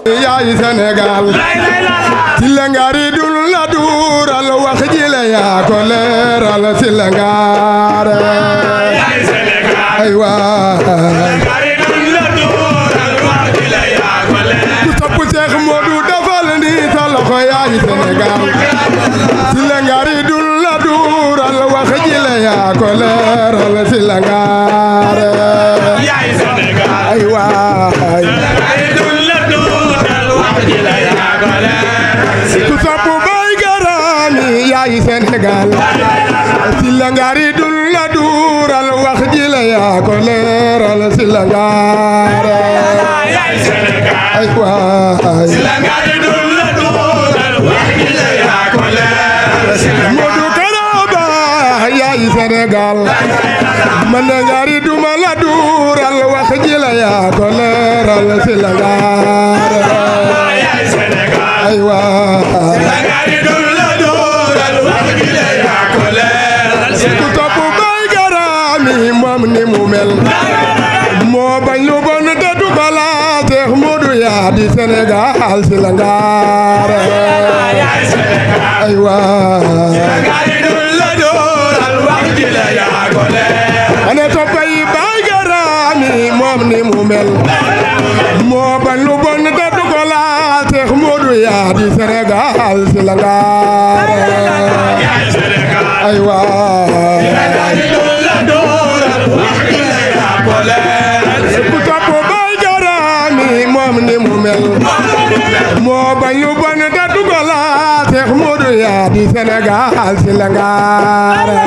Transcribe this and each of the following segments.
yaay Sénégal ci la ngari dul la duural wax ji la yaa ko leeral ci la ngare yaay Sénégal ay waay ngari dul la duural wax ji la yaa ko leeral ku sopp Cheikh Modou defal ni sa loxo yaay Sénégal ci la ngari dul la duural wax ji la yaa ko leeral ci la ngare yaay Sénégal ay waay ku sopp bay garami yaay Sénégal si la ngari dul la duural wax ji la yaa ko leeral si la ngare yaay Sénégal ay waay si la ngari dul la duural wax ji la yaa ko leeral si la Modou Karaba yaay Sénégal man ngari duma la duural wax ji la yaa ko leeral si la ngare ay waay ngari dul la duural wax ji la yaa ko leeral ku topp bay garami moom ni mu mel moo bañ lu bon te du ko laa Cheikh Modou yaa di Sénégal si la ngare ay waay ngari dul la duural wax ji la yaa ko leeral ane toppay bay garami moom ni mu mel moo bañ lu bon te du ko laa Cheikh Modou yaa di Sénégal si la ngare ay waay ku topp bay garami moom ni mu mel moo bañ lu bon te du ko laa Cheikh Modou yaa di Sénégal si la ngare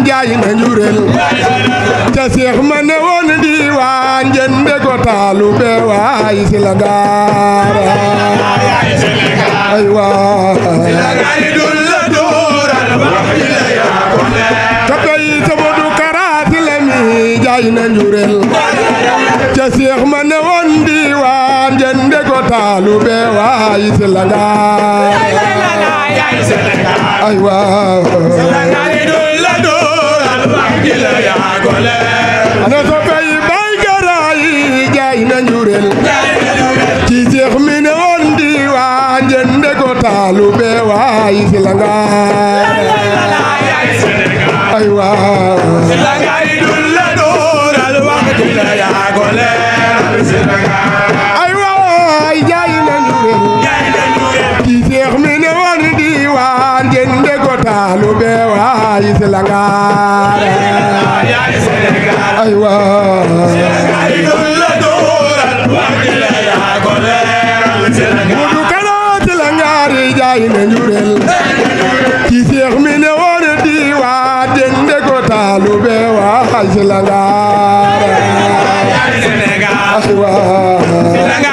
jaay na njurel ca Cheikh ma ne woon diwaan jënde ko taalu be waay si la ngare ay waay la ngari dul la dooral wax ji la yaa ko leeral toppay sa Modou Kara si la mi jaay na njurel ca Cheikh ma ne woon diwaan jënde ko taalu be waay si la ngare ay waay ana soppay bay garayi jaay na njurel ci Cheikh mi ne woon diwaan jënde ko taalu be waay si la ngare ay waay la ngari dul la dooral wax ji la yaa ko leeral ay waay jaay na njurel ci Cheikh mi ne woon diwaan jënde ko taalu be waay si la ngare ay waay Modou Kara si la ngari jaay na njurel ci Cheikh mi ne woon diwaan jënde ko taalu be waay si la ngare ay waay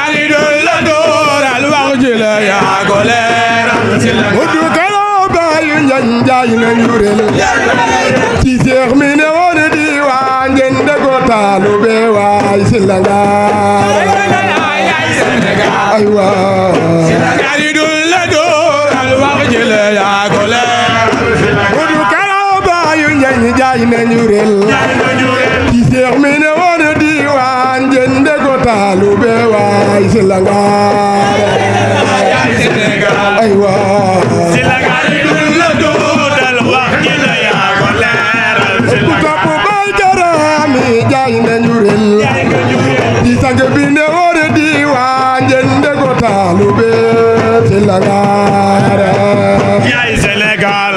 Modou Kara bayu njañ jaay na njurel ci Cheikh mi ne woon diwaan jënde ko taalu be waay si la ngare ay waay Modou Kara bayu njañ jaay na njurel ci Cheikh mi ne woon diwaan jënde ko taalu be waay si la ngare ay waay ku topp bay garami jaay na njurel ci sang bi ne woon diwaan jënde ko taalu be si la ngare yaay Sénégal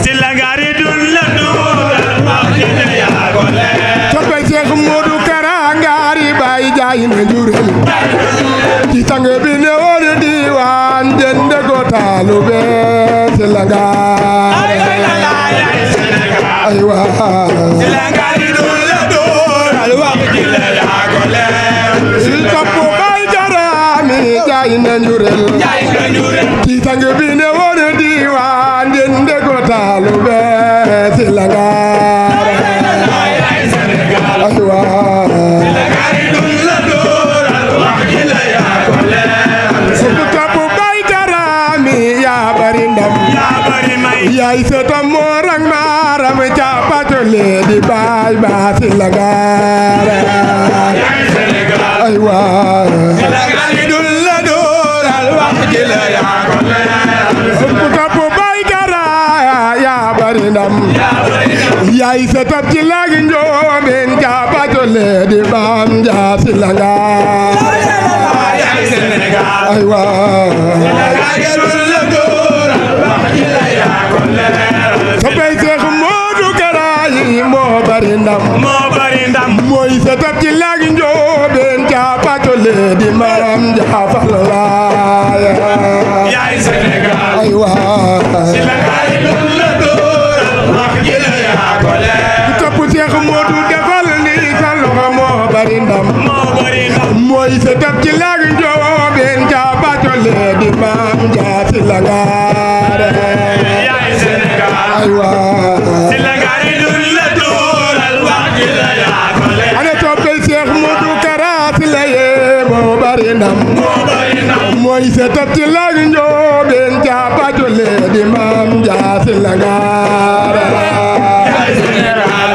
si la ngari dul la duural wax ji la yaa ko leeral toppe Cheikh Modou Kara ngari bay jaay na njurel ci sang bi ne woon diwaan jënde ko taalu be si la ngare ay waay la ngari dul la dooral wax ji la yaa ko leeral topp bay garami jaay na njurel ci sang bi ne woon diwaan jënde ko taalu be si la ngare ay waay yaay sëtam moo ay waay Sénégal yi dul la dóoral wax ji la yaa ko leeral ku topp bay kara yaa bari ndam yaay setab ci laagi njoobeen jaabatole di baam jaasi langa yaay Sénégal ay waay Sénégal yi dul la dóoral wax ji la yaa ko leeral soppey Seex Moodu Kara yi moo bari ndam moo bari ndam mooy setab ci laagi njoobeen jaabatole di maam jaafal laaya yaay Sénégal ay waay Sénégal yi dul la dóoral wax ji la yaa ko leeral topp Seex Moodu defal ni sa loxo moo bari ndam moo bari ndam mooy setab ci laagi njoobeen jaabatole di maam jaasi langaare yaay Sénégal ay waay Sénégal yi dul la dóoral wax ji la yaa ko leeral ane toppey Seex Moodu Kara si la yee moo bari ndam moo bari ndam mooy setab ci laagi njoobeen jaabatole di maam jaasi langaare yaay Sénégal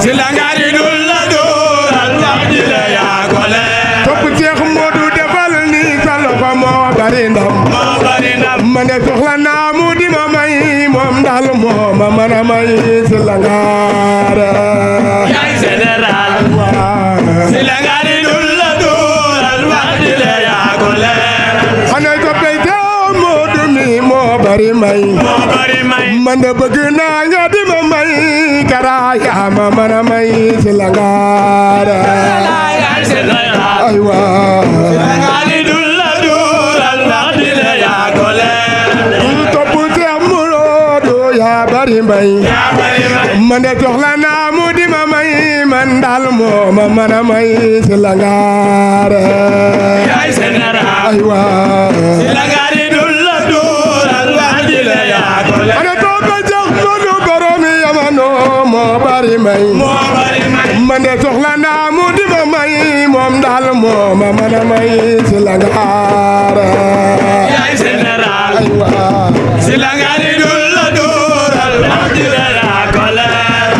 Sénégal yi dul la dóoral wax ji la yaa ko leeral topp Seex Moodu defal ni sa loxo moo bari ndam moo bari ndam ma ne soxla naa mu di ma may moom daal moo ma mën a may si langaare yaay Sénégal Sénégal yi dul la dóoral wax ji la yaa ko leeral ane toppey Seex Moodu mi moo bari may moo bari may man de bëgg naa nga di ma may Kara yaa ma mën a may si langaare yaay Sénégal ay waay Sénégal yi dul la dóoral wax ji la yaa ko leeral topp Seex Moodu yaa bari may yaa bari may man de soxla naa mu di ma may man daal moo ma mën a may si langaare yaay Sénégal ay waay Sénégal yi dul la dóoral wax ji la yaa ko leeral ane topp Seex Moodu boromi yamano moo bari may moo bari may man de soxla naa mu di ma may moom daal moo ma mën a may si langaare yaay Sénégal ay waay Sénégal yi dul la dóoral wax ji la yaa ko leeral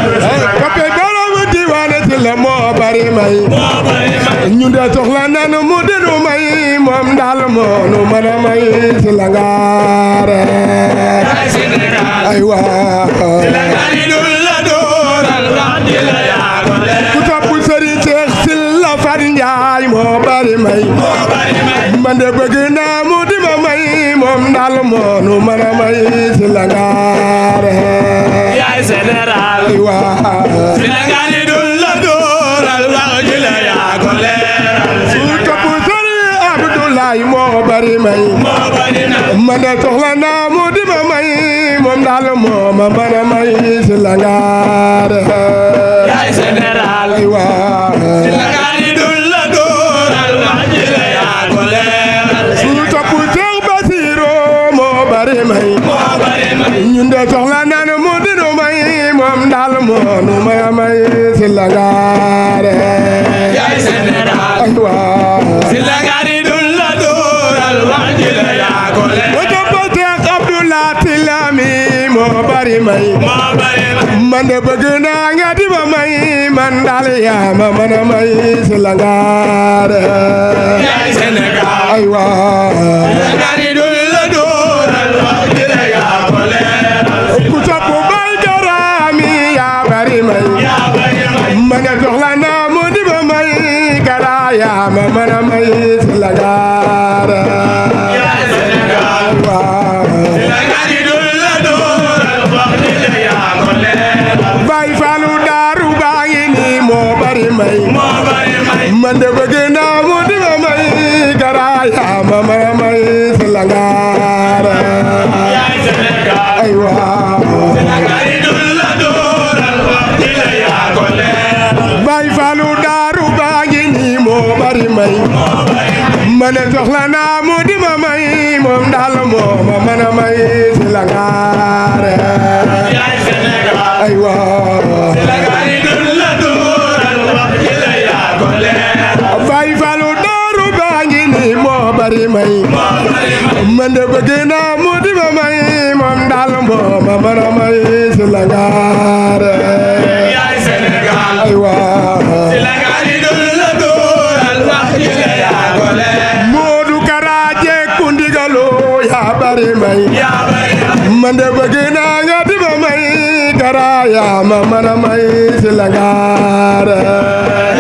toppe boromu diwaane si la moo bari may moo bari may ñun de soxla nanu mu di nu may moom daal moo nu mën a may si langaare yaay Sénégal ay waay Sénégal yi dul la dóoral wax ji la yaa ko leeral ku topp Sëriñ Seex Silla Fat Njaay moo bari may moo bari may man de bëgg naa mu di ma may moom daal moo nu mën a may si langaare yaay Sénégal ay waay Sénégal yi dul la dóoral wax ji la yaa ko leeral ku topp Sëriñ Abdoulaye moo bari may moo bari na man de soxla naa mu di ma may moom daal moo ma mën a may si langaare yaay Sénégal ay waay Sénégal yi dul la dóoral wax ji la yaa ko leeral ku topp Seex Basiru moo bari may moo bari may ñun de soxla nanu mu di nu may moom daal moo nu mën a may si langaare yaay Sénégal ay waay Sénégal yi dul la dóoral wax ji la yaa ko ku leeral topp Seex Abdoulaye Tilami moo bari may moo bari may man de bëgg naa nga di ma may man daal yaa ma mën a may si langaare yaay Sénégal ay waay Sénégal yi dul la dóoral wax ji la yaa ko leeral ku topp bay Karaami yaa bari may yaa bari may man de soxla naa mu di ma may Kara yaa ma mën a may si langaare yaay Sénégal waay Sénégal yi dul la dóoral wax ji la yaa ko leeral Baay Faalu Daaru baa ngi nii moo bari may moo bari may man de bëgg naa mu di ma may Kara yaa ma mën a may si langaare yaay Sénégal ay waay Sénégal yi dul la dóoral wax ji la yaa ko leeral Baay Faalu Daaru baa ngi nii moo bari may man de soxla naa mu di ma may moom daal moo ma mën a may si langaare yaay Sénégal ay waay Sénégal yi dul la dóoral wax ji la yaa ko leeral Baay Faalu Daaru baa ngi nii moo bari may moo bari may man de bëgg naa mu di ma may moom daal moo ma mën a may si langaare yaay Sénégal ay waay Sénégal yi ma mën a may si la ngaare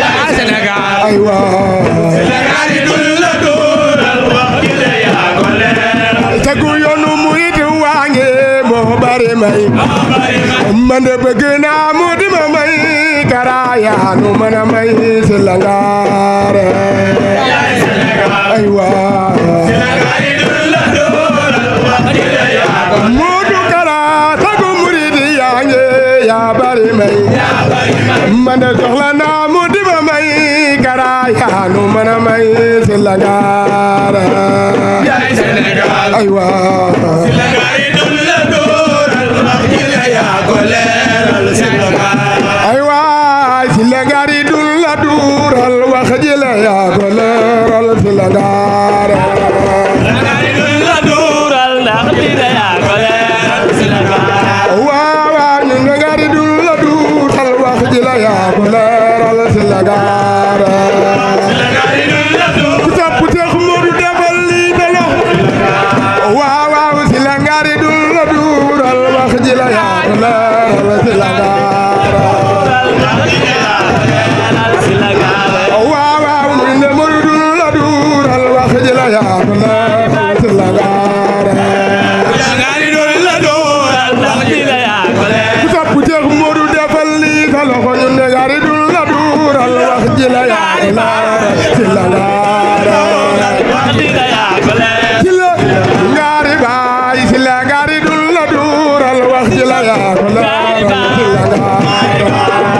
yaa Sénégal ay waa Sénégal yi dul la dóoral wax ji la yaa ko leeral tegu yoonu murit waa ngi moo bari may man de bëgg naa mu di ma may karaaya nu mën a may si la ngaare ay waa Sénégal yi dul la dóoral wax ji la yaa ko Moodu Kara tegu murit yaa ngi yaa bari may man de soxla naa mu di ma may karaaya nu mën a may si la ngaare yaay Sénégal ay waa Sénégal yi dul la dóoral wax ji la yaa ko leeral Sénégal ay waay si la ngaari dul la duural wax ji la yaa ko leeral si la ngaare Sénégal yi dul la dóoral ndax ji la yaa ko leeral Sénégal waaw waaw ñu nga ngaari dul la duural wax ji la yaa ko leeral si la ngaare Sénégal yi dul la dóoral ku topp Seex Moodu defal lii te lox waaw waaw si la ngaari dul la duural wax ji la yaa ko leeral si la ngaare waaw waaw ñu ne Moodu dul la duural wax ji la yaa ko leeral si la ngaare Sénégal yi dul la dóoral ndax ji la yaa ko leeral ku topp Seex Moodu defal lii sa loxo ñu ne ngaari dul la duural wax ji la yaa ko leeral si la ngaare wax ji la yaa ko leeral si la ngaari baay si la ngaari dul la duural wax ji la yaa ko leeral si la ngaare